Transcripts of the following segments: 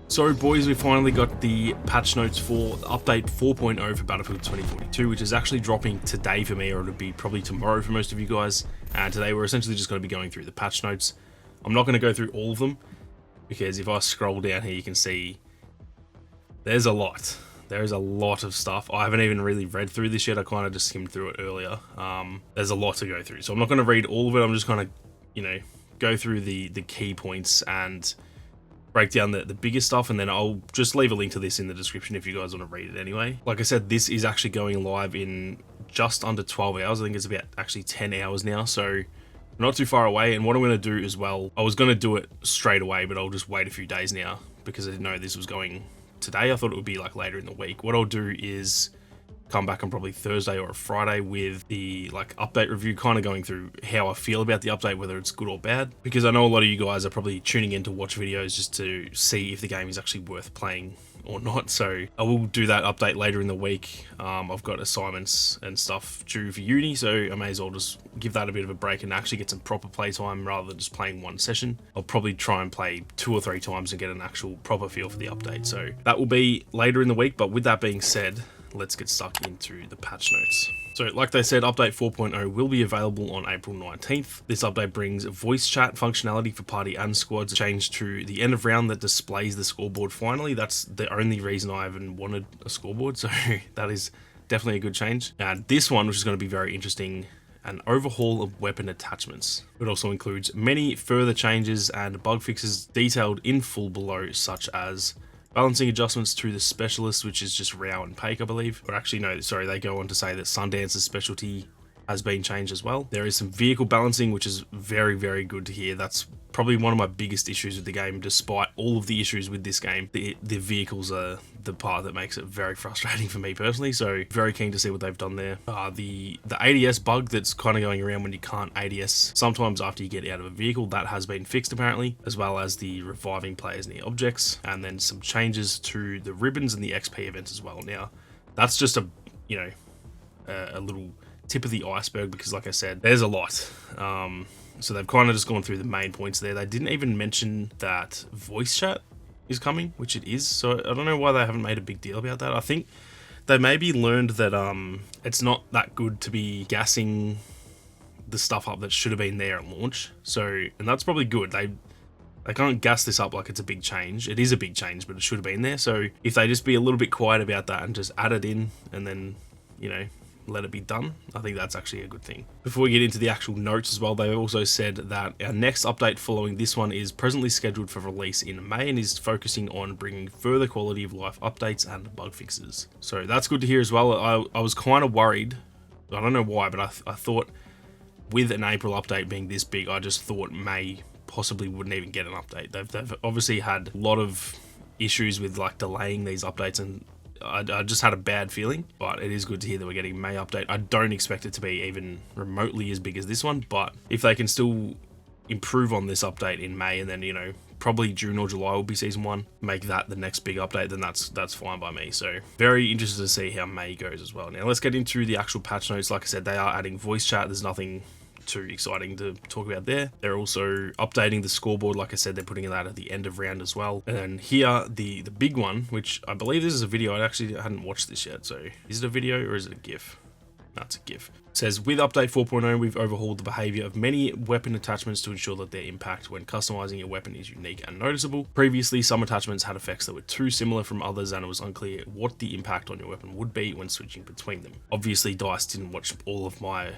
So boys, we finally got the patch notes for update 4.0 for Battlefield 2042, which is actually dropping today for me, or it'll be probably tomorrow for most of you guys. And today we're essentially just going to be going through the patch notes. I'm not going to go through all of them, because if I scroll down here you can see there's a lot. There's a lot of stuff. I haven't even really read through this yet, I kind of just skimmed through it earlier. There's a lot to go through, so I'm not going to read all of it. I'm just going to, go through the key points and break down the biggest stuff, and then I'll just leave a link to this in the description if you guys want to read it anyway. Like I said, this is actually going live in just under 12 hours. I think it's about actually 10 hours now, so not too far away. And what I'm going to do as well, I was going to do it straight away, but I'll just wait a few days now because I didn't know this was going today. I thought it would be like later in the week. What I'll do is come back on probably Thursday or a Friday with the update review, kind of going through how I feel about the update, whether it's good or bad, because I know a lot of you guys are probably tuning in to watch videos just to see if the game is actually worth playing or not. So I will do that update later in the week. I've got assignments and stuff due for uni, so I may as well just give that a bit of a break and actually get some proper playtime rather than just playing one session. I'll probably try and play 2 or 3 times and get an actual proper feel for the update. So that will be later in the week, but with that being said, let's get stuck into the patch notes. So like they said, update 4.0 will be available on April 19th. This update brings voice chat functionality for party and squads, change to the end of round that displays the scoreboard finally. That's the only reason I even wanted a scoreboard, so that is definitely a good change. This one, which is going to be very interesting, an overhaul of weapon attachments. It also includes many further changes and bug fixes detailed in full below, such as balancing adjustments to the specialist, which is just Rao and Pake, I believe. Or actually, no, sorry, they go on to say that Sundance's specialty has been changed as well. There is some vehicle balancing, which is very, very good to hear. That's probably one of my biggest issues with the game, despite all of the issues with this game. The vehicles are the part that makes it very frustrating for me personally, so very keen to see what they've done there. The ADS bug that's kind of going around when you can't ADS sometimes after you get out of a vehicle, that has been fixed apparently, as well as the reviving players near objects, and then some changes to the ribbons and the XP events as well. Now, that's just a little tip of the iceberg, because like I said, there's a lot. So they've kind of just gone through the main points there. They didn't even mention that voice chat is coming, which it is. So I don't know why they haven't made a big deal about that. I think they maybe learned that it's not that good to be gassing the stuff up that should have been there at launch. So, and that's probably good. They can't gas this up like it's a big change. It is a big change, but it should have been there. So if they just be a little bit quiet about that and just add it in and then, let it be done, I think that's actually a good thing. Before we get into the actual notes as well, they also said that our next update following this one is presently scheduled for release in May and is focusing on bringing further quality of life updates and bug fixes. So that's good to hear as well. I was kind of worried, I don't know why, but I thought with an April update being this big, I just thought May possibly wouldn't even get an update. They've obviously had a lot of issues with delaying these updates, and I just had a bad feeling, but it is good to hear that we're getting a May update. I don't expect it to be even remotely as big as this one, but if they can still improve on this update in May, and then, probably June or July will be season 1, make that the next big update, then that's fine by me. So very interested to see how May goes as well. Now let's get into the actual patch notes. Like I said, they are adding voice chat. There's nothing too exciting to talk about there. They're also updating the scoreboard. Like I said, they're putting that at the end of round as well. And then here, the big one, which I believe this is a video. I actually hadn't watched this yet. So is it a video or is it a GIF? That's a GIF. It says, with update 4.0, we've overhauled the behavior of many weapon attachments to ensure that their impact when customizing your weapon is unique and noticeable. Previously, some attachments had effects that were too similar from others, and it was unclear what the impact on your weapon would be when switching between them. Obviously, DICE didn't watch all of my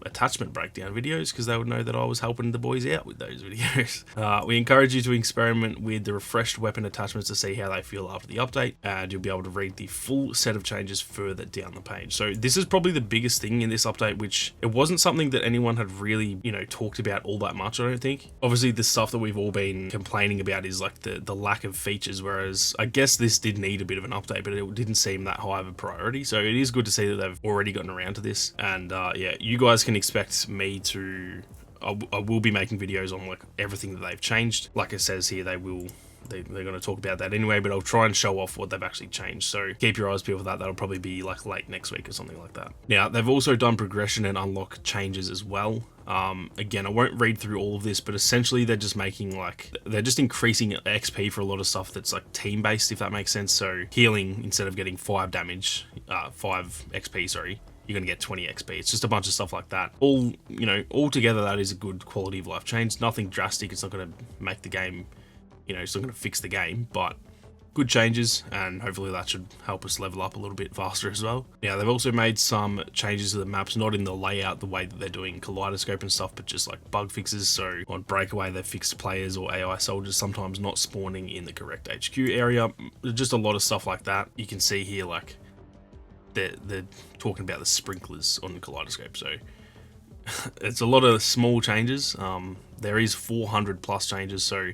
attachment breakdown videos because they would know that I was helping the boys out with those videos. We encourage you to experiment with the refreshed weapon attachments to see how they feel after the update, and you'll be able to read the full set of changes further down the page. So this is probably the biggest thing in this update, which it wasn't something that anyone had really, talked about all that much, I don't think. Obviously the stuff that we've all been complaining about is the lack of features, whereas I guess this did need a bit of an update, but it didn't seem that high of a priority. So it is good to see that they've already gotten around to this, and yeah, you guys can expect me to I will be making videos on everything that they've changed. Like it says here, they will they're going to talk about that anyway, but I'll try and show off what they've actually changed. So keep your eyes peeled for that. That'll probably be like late next week or something like that. Now, they've also done progression and unlock changes as well. Again, I won't read through all of this, but essentially they're just making they're just increasing XP for a lot of stuff that's like team based, if that makes sense. So healing, instead of getting 5 XP, sorry, you're going to get 20 XP. It's just a bunch of stuff like that. All together, that is a good quality of life change. Nothing drastic. It's not going to make the game, it's not going to fix the game, but good changes, and hopefully that should help us level up a little bit faster as well. Now, they've also made some changes to the maps, not in the layout the way that they're doing Kaleidoscope and stuff, but just like bug fixes. So on Breakaway, they've fixed players or AI soldiers sometimes not spawning in the correct HQ area. Just a lot of stuff like that. You can see here, like, they're talking about the sprinklers on the Kaleidoscope. So it's a lot of small changes. There is 400 plus changes, so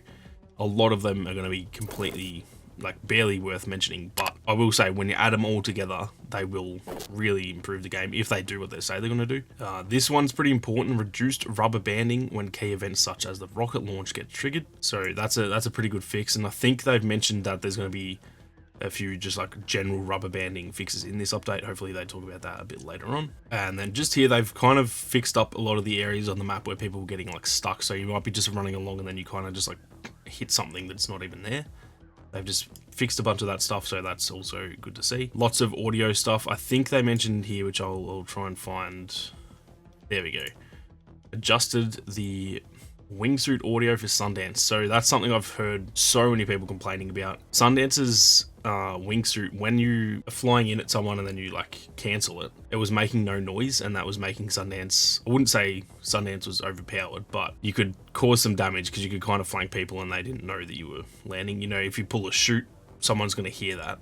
a lot of them are going to be completely, like, barely worth mentioning. But I will say, when you add them all together, they will really improve the game if they do what they say they're going to do. This one's pretty important: reduced rubber banding when key events such as the rocket launch get triggered. So that's a pretty good fix, and I think they've mentioned that there's going to be a few just like general rubber banding fixes in this update. Hopefully they talk about that a bit later on. And then just here, they've kind of fixed up a lot of the areas on the map where people were getting like stuck. So you might be just running along and then you kind of just like hit something that's not even there. They've just fixed a bunch of that stuff, so that's also good to see. Lots of audio stuff. I think they mentioned here, which I'll try and find. There we go. Adjusted the wingsuit audio for Sundance. So that's something I've heard so many people complaining about. Sundance's wingsuit, when you are flying in at someone and then you like cancel it, it was making no noise, and that was making Sundance, I wouldn't say Sundance was overpowered, but you could cause some damage because you could kind of flank people and they didn't know that you were landing. If you pull a shoot, someone's going to hear that.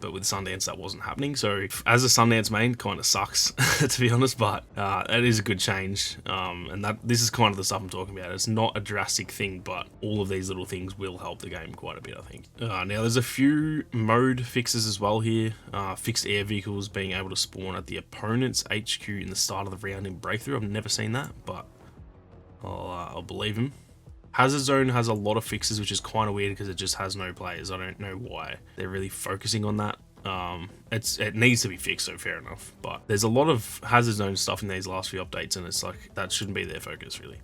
But with Sundance, that wasn't happening. So as a Sundance main, kind of sucks to be honest, but it is a good change. And this is kind of the stuff I'm talking about. It's not a drastic thing, but all of these little things will help the game quite a bit, I think. Now there's a few mode fixes as well here. Fixed air vehicles being able to spawn at the opponent's HQ in the start of the round in Breakthrough. I've never seen that, but I'll believe him. Hazard Zone has a lot of fixes, which is kind of weird because it just has no players. I don't know why they're really focusing on that. It needs to be fixed, so fair enough. But there's a lot of Hazard Zone stuff in these last few updates, and it's like that shouldn't be their focus really.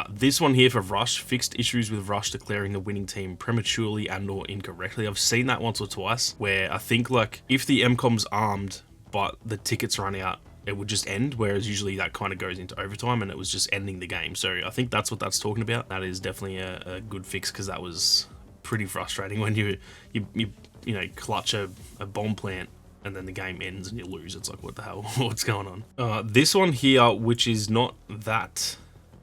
This one here for Rush, fixed issues with Rush declaring the winning team prematurely and/or incorrectly. I've seen that once or twice, where I think like if the MCOM's armed but the tickets run out, it would just end, whereas usually that kind of goes into overtime and it was just ending the game. So I think that's what that's talking about. That is definitely a good fix, because that was pretty frustrating when you clutch a bomb plant and then the game ends and you lose. It's like, what the hell? What's going on? This one here, which is not that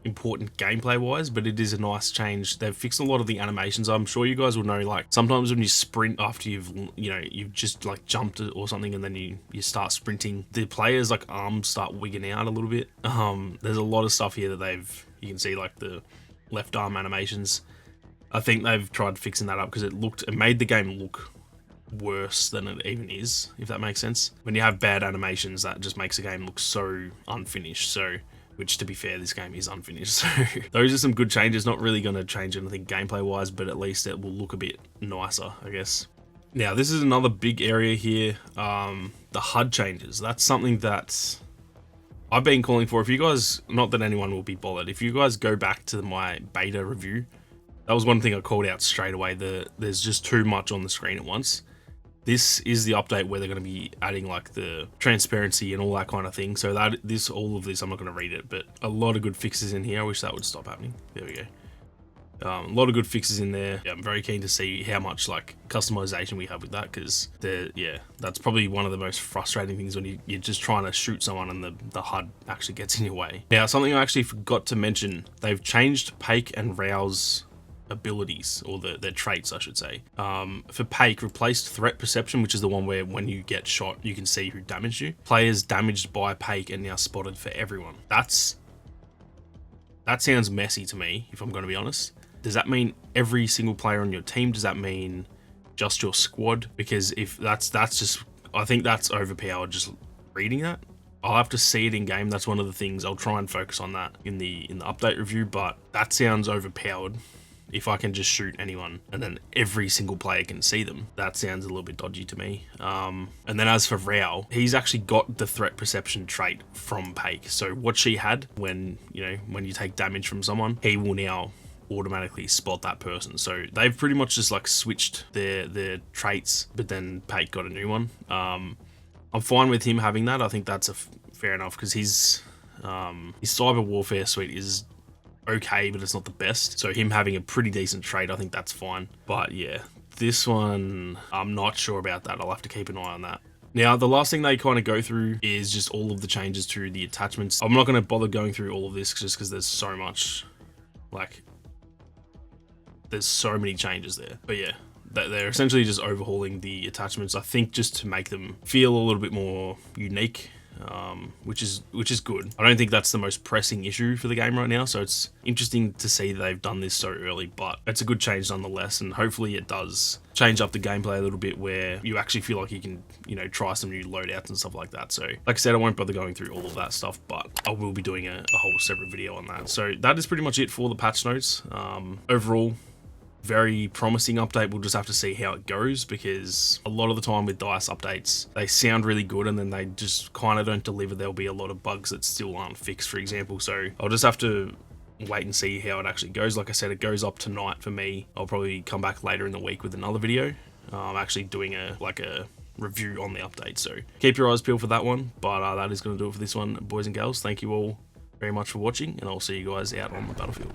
important gameplay wise, but it is a nice change. They've fixed a lot of the animations. I'm sure you guys will know, like sometimes when you sprint after you've just like jumped or something, and then you start sprinting, the players like arms start wigging out a little bit. There's a lot of stuff here that you can see like the left arm animations. I think they've tried fixing that up because it made the game look worse than it even is, if that makes sense. When you have bad animations, that just makes the game look so unfinished. So, which to be fair, this game is unfinished. So those are some good changes. Not really going to change anything gameplay wise, but at least it will look a bit nicer, I guess. Now this is another big area here. The HUD changes. That's something that I've been calling for. If you guys, not that anyone will be bothered, if you guys go back to my beta review, that was one thing I called out straight away. There's just too much on the screen at once. This is the update where they're going to be adding like the transparency and all that kind of thing. So all of this, I'm not going to read it, but a lot of good fixes in here. I wish that would stop happening. There we go. A lot of good fixes in there. Yeah, I'm very keen to see how much like customization we have with that, because that's probably one of the most frustrating things when you're just trying to shoot someone and the HUD actually gets in your way. Now, something I actually forgot to mention, they've changed Pake and Rao's abilities, or their traits, I should say. For Pake, replaced threat perception, which is the one where when you get shot, you can see who damaged you. Players damaged by Pake are now spotted for everyone. That sounds messy to me, if I'm going to be honest. Does that mean every single player on your team? Does that mean just your squad? Because if that's just, I think that's overpowered just reading that. I'll have to see it in game. That's one of the things. I'll try and focus on that in the update review, but that sounds overpowered if I can just shoot anyone and then every single player can see them, that sounds a little bit dodgy to me. And then as for Rao, he's actually got the threat perception trait from Paik. So what she had when, when you take damage from someone, he will now automatically spot that person. So they've pretty much just like switched their traits, but then Paik got a new one. I'm fine with him having that. I think that's fair enough, because his cyber warfare suite is okay, but it's not the best. So him having a pretty decent trait, I think that's fine. But yeah, this one, I'm not sure about that. I'll have to keep an eye on that. Now, the last thing they kind of go through is just all of the changes to the attachments. I'm not going to bother going through all of this just because there's so much, there's so many changes there. But yeah, they're essentially just overhauling the attachments, I think, just to make them feel a little bit more unique. Which is good. I don't think that's the most pressing issue for the game right now, so it's interesting to see that they've done this so early, but it's a good change nonetheless, and hopefully it does change up the gameplay a little bit where you actually feel like you can, try some new loadouts and stuff like that. So like I said, I won't bother going through all of that stuff, but I will be doing a whole separate video on that. So that is pretty much it for the patch notes. Overall, very promising update. We'll just have to see how it goes, because a lot of the time with DICE updates, they sound really good and then they just kind of don't deliver. There'll be a lot of bugs that still aren't fixed, for example. So I'll just have to wait and see how it actually goes. Like I said, it goes up tonight for me. I'll probably come back later in the week with another video. I'm actually doing a review on the update, so keep your eyes peeled for that one. But that is going to do it for this one, boys and girls. Thank you all very much for watching, and I'll see you guys out on the battlefield.